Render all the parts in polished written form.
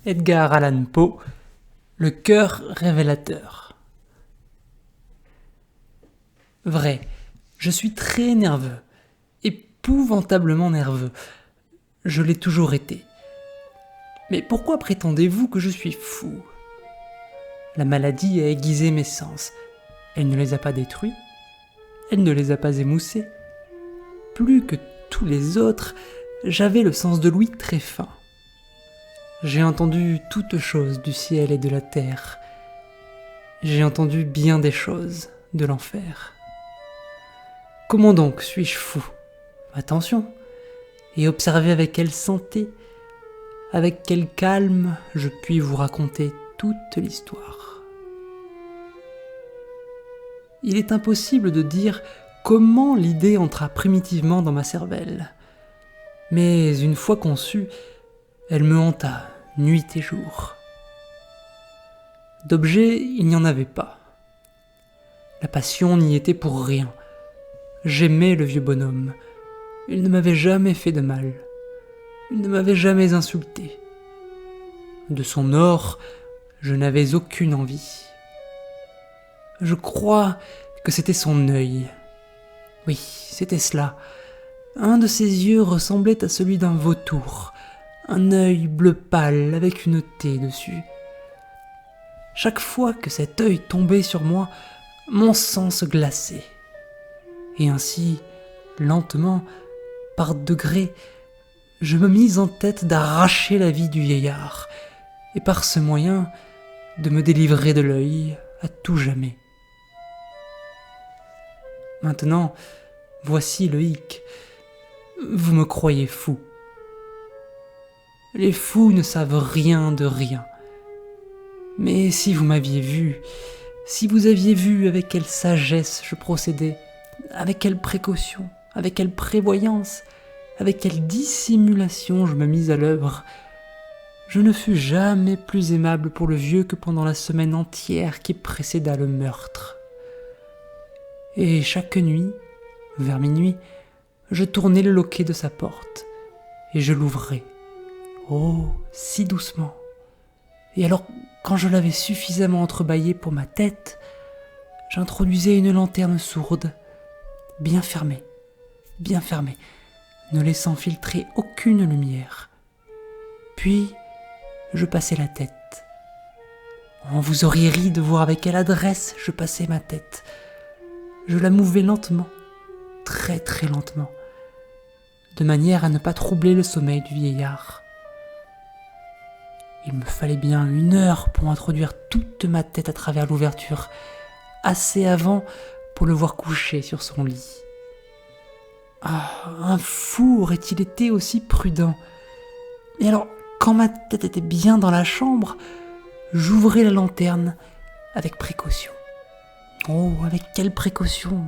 Edgar Allan Poe, le cœur révélateur. Vrai, je suis très nerveux, épouvantablement nerveux. Je l'ai toujours été. Mais pourquoi prétendez-vous que je suis fou ? La maladie a aiguisé mes sens. Elle ne les a pas détruits. Elle ne les a pas émoussés. Plus que tous les autres, j'avais le sens de l'ouïe très fin. J'ai entendu toutes choses du ciel et de la terre. J'ai entendu bien des choses de l'enfer. Comment donc suis-je fou ? Attention, et observez avec quelle santé, avec quel calme je puis vous raconter toute l'histoire. Il est impossible de dire comment l'idée entra primitivement dans ma cervelle. Mais une fois conçue, elle me hanta nuit et jour. D'objet, il n'y en avait pas. La passion n'y était pour rien. J'aimais le vieux bonhomme. Il ne m'avait jamais fait de mal. Il ne m'avait jamais insulté. De son or, je n'avais aucune envie. Je crois que c'était son œil. Oui, c'était cela. Un de ses yeux ressemblait à celui d'un vautour, un œil bleu pâle avec une taie dessus. Chaque fois que cet œil tombait sur moi, mon sang se glaçait. Et ainsi, lentement, par degrés, je me mis en tête d'arracher la vie du vieillard, et par ce moyen, de me délivrer de l'œil à tout jamais. Maintenant, voici le hic. Vous me croyez fou. Les fous ne savent rien de rien. Mais si vous m'aviez vu, si vous aviez vu avec quelle sagesse je procédais, avec quelle précaution, avec quelle prévoyance, avec quelle dissimulation je me mis à l'œuvre, je ne fus jamais plus aimable pour le vieux que pendant la semaine entière qui précéda le meurtre. Et chaque nuit, vers minuit, je tournais le loquet de sa porte, et je l'ouvrais. Oh, si doucement. Et alors, quand je l'avais suffisamment entrebâillé pour ma tête, j'introduisais une lanterne sourde, bien fermée, ne laissant filtrer aucune lumière. Puis, je passais la tête. Oh, vous auriez ri de voir avec quelle adresse je passais ma tête. Je la mouvais lentement, très très lentement, de manière à ne pas troubler le sommeil du vieillard. Il me fallait bien 1 heure pour introduire toute ma tête à travers l'ouverture, assez avant pour le voir couché sur son lit. Ah, un fou aurait-il été aussi prudent. Et alors, quand ma tête était bien dans la chambre, j'ouvrais la lanterne avec précaution. Oh, avec quelle précaution,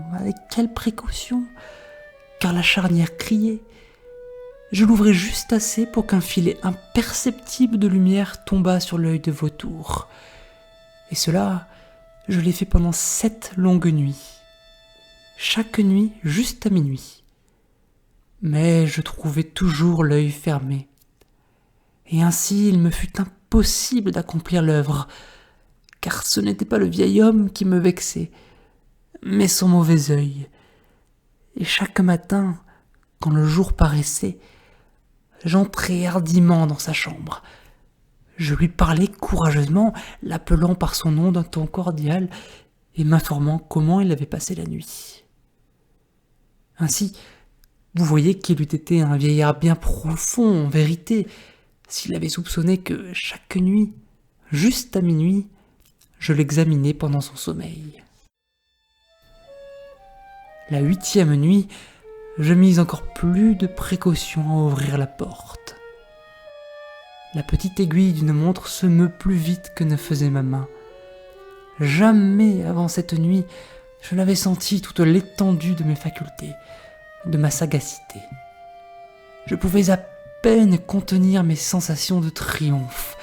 car la charnière criait. Je l'ouvrais juste assez pour qu'un filet imperceptible de lumière tombât sur l'œil de vautour. Et cela, je l'ai fait pendant 7 longues nuits. Chaque nuit, juste à minuit. Mais je trouvais toujours l'œil fermé. Et ainsi, il me fut impossible d'accomplir l'œuvre, car ce n'était pas le vieil homme qui me vexait, mais son mauvais œil. Et chaque matin, quand le jour paraissait, j'entrais hardiment dans sa chambre. Je lui parlais courageusement, l'appelant par son nom d'un ton cordial et m'informant comment il avait passé la nuit. Ainsi, vous voyez qu'il eût été un vieillard bien profond, en vérité, s'il avait soupçonné que chaque nuit, juste à minuit, je l'examinais pendant son sommeil. La 8e nuit, je mis encore plus de précaution à ouvrir la porte. La petite aiguille d'une montre se meut plus vite que ne faisait ma main. Jamais avant cette nuit, je n'avais senti toute l'étendue de mes facultés, de ma sagacité. Je pouvais à peine contenir mes sensations de triomphe,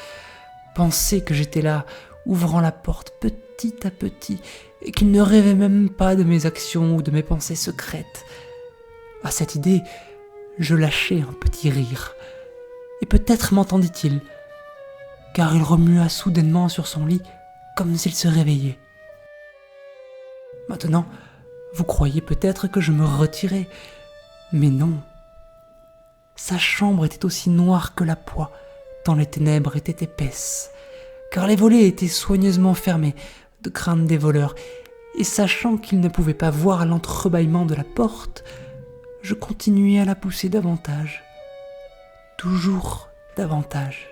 penser que j'étais là, ouvrant la porte petit à petit, et qu'il ne rêvait même pas de mes actions ou de mes pensées secrètes. À cette idée, je lâchai un petit rire, et peut-être m'entendit-il, car il remua soudainement sur son lit comme s'il se réveillait. Maintenant, vous croyez peut-être que je me retirais, mais non. Sa chambre était aussi noire que la poix, tant les ténèbres étaient épaisses, car les volets étaient soigneusement fermés, de crainte des voleurs, et sachant qu'il ne pouvait pas voir l'entrebâillement de la porte, je continuai à la pousser davantage, toujours davantage.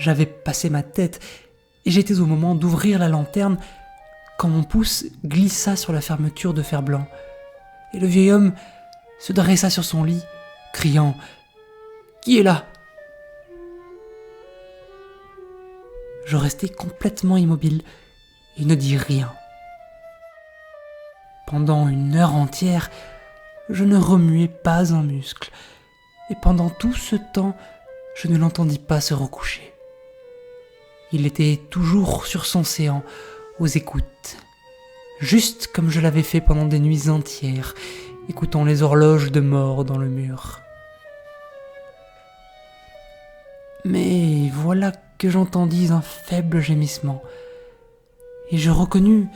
J'avais passé ma tête, et j'étais au moment d'ouvrir la lanterne, quand mon pouce glissa sur la fermeture de fer blanc, et le vieil homme se dressa sur son lit, criant « Qui est là ?» Je restai complètement immobile et ne dis rien. Pendant 1 heure entière, je ne remuai pas un muscle, et pendant tout ce temps, je ne l'entendis pas se recoucher. Il était toujours sur son séant, aux écoutes, juste comme je l'avais fait pendant des nuits entières, écoutant les horloges de mort dans le mur. Mais voilà que j'entendis un faible gémissement, et je reconnus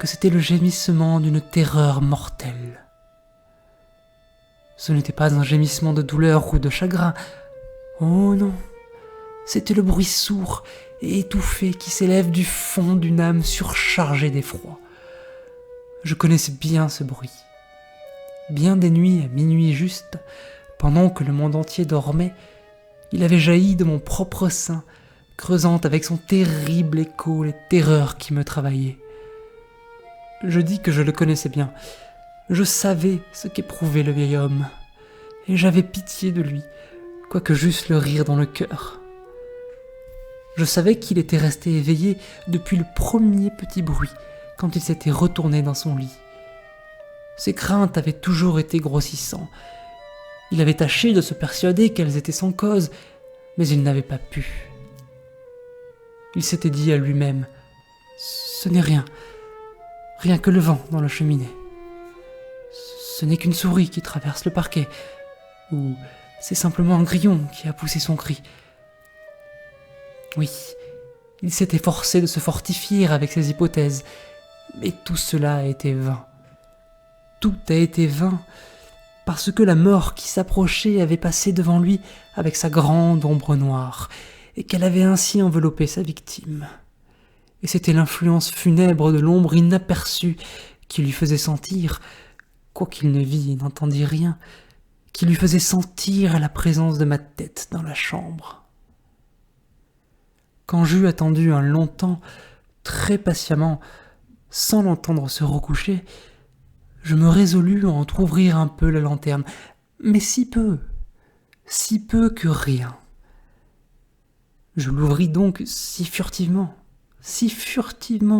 que c'était le gémissement d'une terreur mortelle. Ce n'était pas un gémissement de douleur ou de chagrin, oh non, c'était le bruit sourd et étouffé qui s'élève du fond d'une âme surchargée d'effroi. Je connaissais bien ce bruit. Bien des nuits, à minuit juste, pendant que le monde entier dormait, il avait jailli de mon propre sein, creusant avec son terrible écho les terreurs qui me travaillaient. Je dis que je le connaissais bien. Je savais ce qu'éprouvait le vieil homme, et j'avais pitié de lui, quoique j'eusse le rire dans le cœur. Je savais qu'il était resté éveillé depuis le premier petit bruit, quand il s'était retourné dans son lit. Ses craintes avaient toujours été grossissantes. Il avait tâché de se persuader qu'elles étaient sans cause, mais il n'avait pas pu. Il s'était dit à lui-même « Ce n'est rien, rien que le vent dans la cheminée. Ce n'est qu'une souris qui traverse le parquet, ou c'est simplement un grillon qui a poussé son cri. » Oui, il s'était forcé de se fortifier avec ses hypothèses, mais tout cela a été vain. Tout a été vain, parce que la mort qui s'approchait avait passé devant lui avec sa grande ombre noire, et qu'elle avait ainsi enveloppé sa victime. Et c'était l'influence funèbre de l'ombre inaperçue qui lui faisait sentir, quoiqu'il ne vît et n'entendit rien, qui lui faisait sentir la présence de ma tête dans la chambre. Quand j'eus attendu un long temps, très patiemment, sans l'entendre se recoucher, je me résolus à entr'ouvrir un peu la lanterne, mais si peu que rien. Je l'ouvris donc si furtivement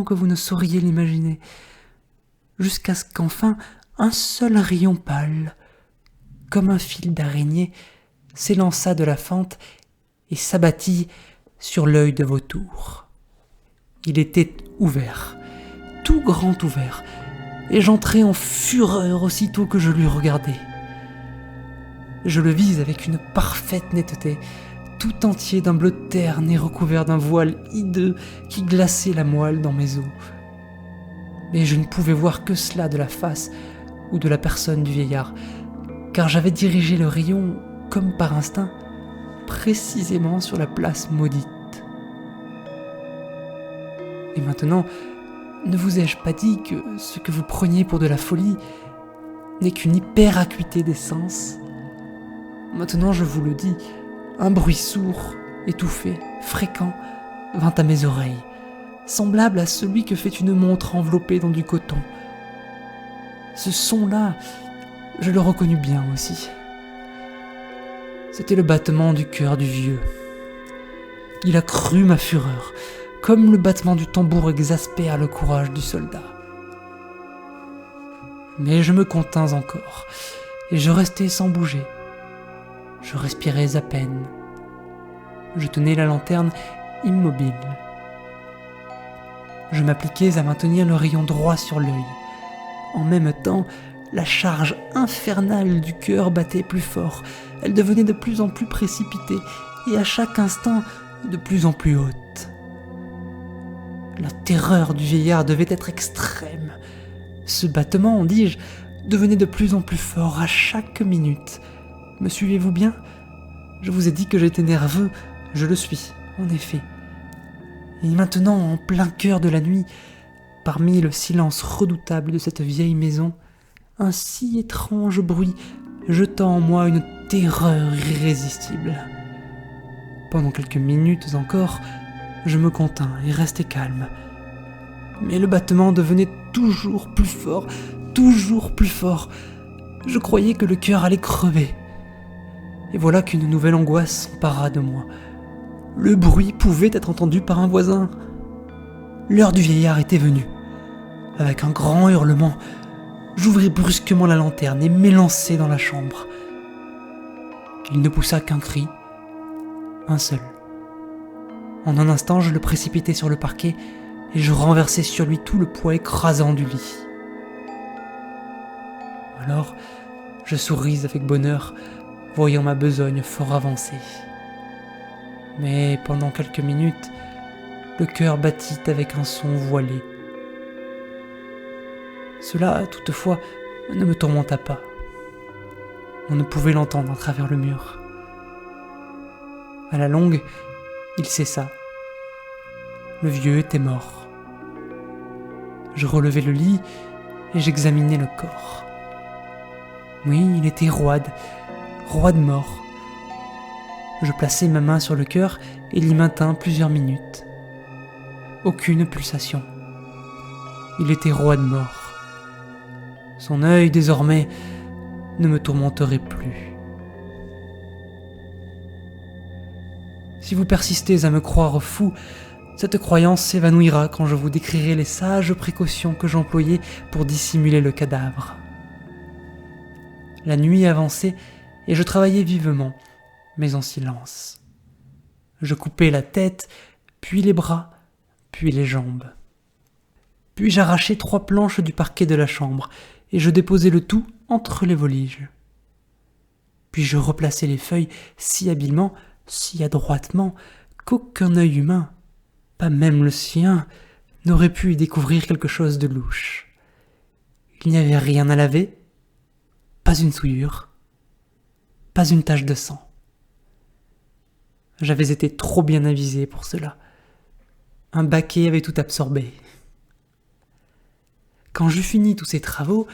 que vous ne sauriez l'imaginer, jusqu'à ce qu'enfin un seul rayon pâle, comme un fil d'araignée, s'élança de la fente et s'abattit sur l'œil de vautour. Il était ouvert, tout grand ouvert, et j'entrai en fureur aussitôt que je lui regardai. Je le vis avec une parfaite netteté, tout entier d'un bleu terne et recouvert d'un voile hideux qui glaçait la moelle dans mes os. Mais je ne pouvais voir que cela de la face ou de la personne du vieillard, car j'avais dirigé le rayon, comme par instinct, précisément sur la place maudite. Et maintenant, ne vous ai-je pas dit que ce que vous preniez pour de la folie n'est qu'une hyperacuité des sens ? Maintenant je vous le dis, un bruit sourd, étouffé, fréquent, vint à mes oreilles, semblable à celui que fait une montre enveloppée dans du coton. Ce son-là, je le reconnus bien aussi. C'était le battement du cœur du vieux. Il accrut ma fureur, comme le battement du tambour exaspère le courage du soldat. Mais je me contins encore, et je restai sans bouger. Je respirais à peine. Je tenais la lanterne immobile. Je m'appliquais à maintenir le rayon droit sur l'œil. En même temps, la charge infernale du cœur battait plus fort. Elle devenait de plus en plus précipitée, et à chaque instant de plus en plus haute. La terreur du vieillard devait être extrême. Ce battement, dis-je, devenait de plus en plus fort à chaque minute. Me suivez-vous bien ? Je vous ai dit que j'étais nerveux, je le suis, en effet. Et maintenant, en plein cœur de la nuit, parmi le silence redoutable de cette vieille maison, un si étrange bruit jetant en moi une terreur irrésistible. Pendant quelques minutes encore, je me contins et restai calme. Mais le battement devenait toujours plus fort, toujours plus fort. Je croyais que le cœur allait crever. Et voilà qu'une nouvelle angoisse s'empara de moi. Le bruit pouvait être entendu par un voisin. L'heure du vieillard était venue. Avec un grand hurlement, j'ouvris brusquement la lanterne et m'élançai dans la chambre. Il ne poussa qu'un cri, un seul. En un instant, je le précipitai sur le parquet et je renversai sur lui tout le poids écrasant du lit. Alors, je souris avec bonheur, voyant ma besogne fort avancée. Mais pendant quelques minutes, le cœur battit avec un son voilé. Cela, toutefois, ne me tourmenta pas. On ne pouvait l'entendre à travers le mur. À la longue, il cessa. Le vieux était mort. Je relevai le lit et j'examinai le corps. Oui, il était roide mort. Je plaçai ma main sur le cœur et l'y maintins plusieurs minutes. Aucune pulsation. Il était roide mort. Son œil, désormais, ne me tourmenterait plus. Si vous persistez à me croire fou, cette croyance s'évanouira quand je vous décrirai les sages précautions que j'employais pour dissimuler le cadavre. La nuit avançait et je travaillais vivement, mais en silence. Je coupais la tête, puis les bras, puis les jambes. Puis j'arrachai 3 planches du parquet de la chambre et je déposai le tout entre les voliges. Puis je replaçai les feuilles si habilement, si adroitement, qu'aucun œil humain, pas même le sien, n'aurait pu y découvrir quelque chose de louche. Il n'y avait rien à laver, pas une souillure, pas une tache de sang. J'avais été trop bien avisé pour cela. Un baquet avait tout absorbé. Quand j'eus fini tous ces travaux,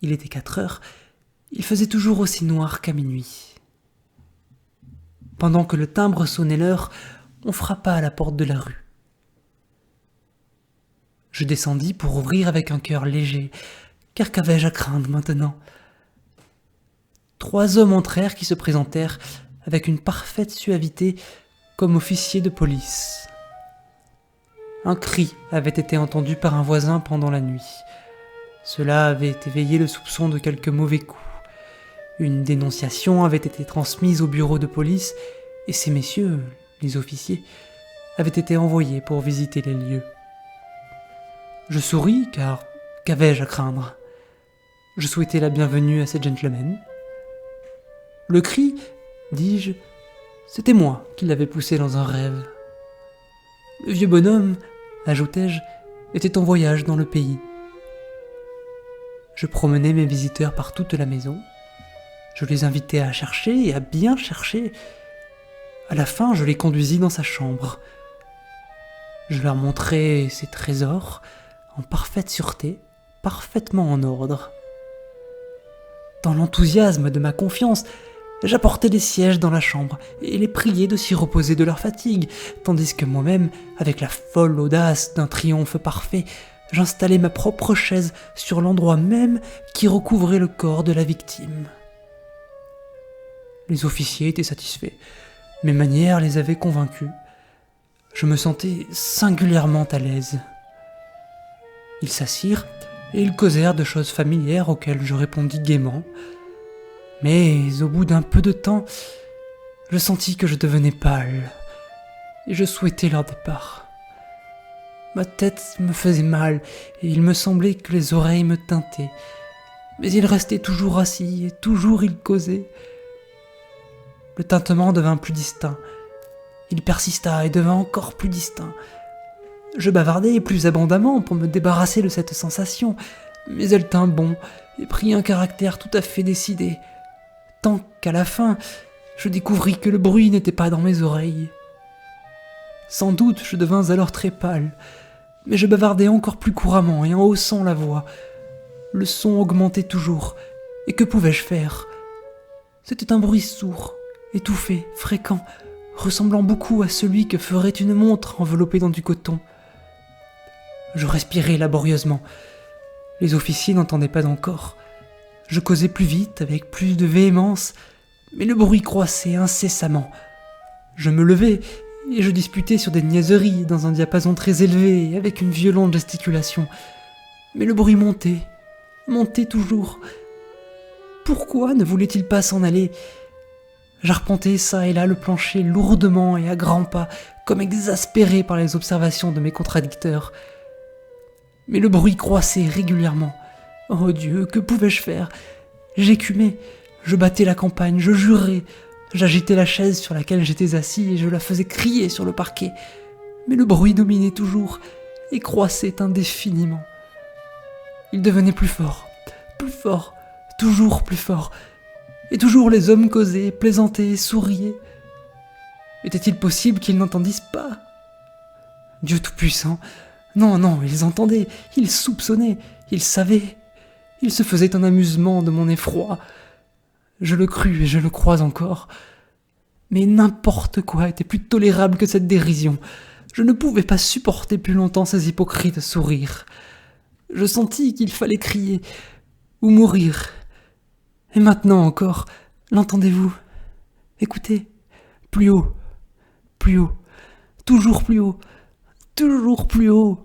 il était 4 heures, il faisait toujours aussi noir qu'à minuit. Pendant que le timbre sonnait l'heure, on frappa à la porte de la rue. Je descendis pour ouvrir avec un cœur léger, car qu'avais-je à craindre maintenant ? 3 hommes entrèrent qui se présentèrent avec une parfaite suavité comme officiers de police. Un cri avait été entendu par un voisin pendant la nuit. Cela avait éveillé le soupçon de quelque mauvais coup. Une dénonciation avait été transmise au bureau de police et ces messieurs, les officiers, avaient été envoyés pour visiter les lieux. Je souris car qu'avais-je à craindre ? Je souhaitais la bienvenue à ces gentlemen. Le cri, dis-je, c'était moi qui l'avais poussé dans un rêve. Le vieux bonhomme, ajoutai-je, était en voyage dans le pays. Je promenais mes visiteurs par toute la maison. Je les invitais à chercher et à bien chercher. À la fin, je les conduisis dans sa chambre. Je leur montrai ses trésors, en parfaite sûreté, parfaitement en ordre. Dans l'enthousiasme de ma confiance, j'apportais des sièges dans la chambre et les priais de s'y reposer de leur fatigue, tandis que moi-même, avec la folle audace d'un triomphe parfait, j'installais ma propre chaise sur l'endroit même qui recouvrait le corps de la victime. Les officiers étaient satisfaits. Mes manières les avaient convaincus. Je me sentais singulièrement à l'aise. Ils s'assirent et ils causèrent de choses familières auxquelles je répondis gaiement. Mais au bout d'un peu de temps, je sentis que je devenais pâle et je souhaitais leur départ. Ma tête me faisait mal et il me semblait que les oreilles me tintaient. Mais ils restaient toujours assis et toujours ils causaient. Le tintement devint plus distinct Il persista et devint encore plus distinct. Je bavardai plus abondamment pour me débarrasser de cette sensation, mais elle tint bon et prit un caractère tout à fait décidé, tant qu'à la fin, je découvris que le bruit n'était pas dans mes oreilles. Sans doute je devins alors très pâle, mais je bavardai encore plus couramment et en haussant la voix. Le son augmentait toujours, et que pouvais-je faire? C'était un bruit sourd, étouffé, fréquent, ressemblant beaucoup à celui que ferait une montre enveloppée dans du coton. Je respirais laborieusement. Les officiers n'entendaient pas encore. Je causais plus vite, avec plus de véhémence, mais le bruit croissait incessamment. Je me levai, et je disputais sur des niaiseries, dans un diapason très élevé, et avec une violente gesticulation. Mais le bruit montait toujours. Pourquoi ne voulait-il pas s'en aller? J'arpentais çà et là le plancher lourdement et à grands pas, comme exaspéré par les observations de mes contradicteurs. Mais le bruit croissait régulièrement. Oh Dieu, que pouvais-je faire? J'écumais, je battais la campagne, je jurais, j'agitais la chaise sur laquelle j'étais assis et je la faisais crier sur le parquet. Mais le bruit dominait toujours et croissait indéfiniment. Il devenait plus fort, toujours plus fort. Et toujours les hommes causaient, plaisantaient, souriaient. Était-il possible qu'ils n'entendissent pas? Dieu Tout-Puissant! Non, ils entendaient, ils soupçonnaient, ils savaient. Ils se faisaient un amusement de mon effroi. Je le crus et je le crois encore. Mais n'importe quoi était plus tolérable que cette dérision. Je ne pouvais pas supporter plus longtemps ces hypocrites sourires. Je sentis qu'il fallait crier ou mourir. Et maintenant encore, l'entendez-vous? Écoutez, plus haut, toujours plus haut, toujours plus haut.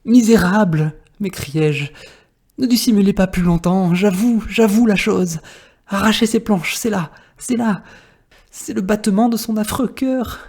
Misérable, m'écriai-je, ne dissimulez pas plus longtemps, j'avoue la chose. Arrachez ces planches, c'est là, c'est le battement de son affreux cœur.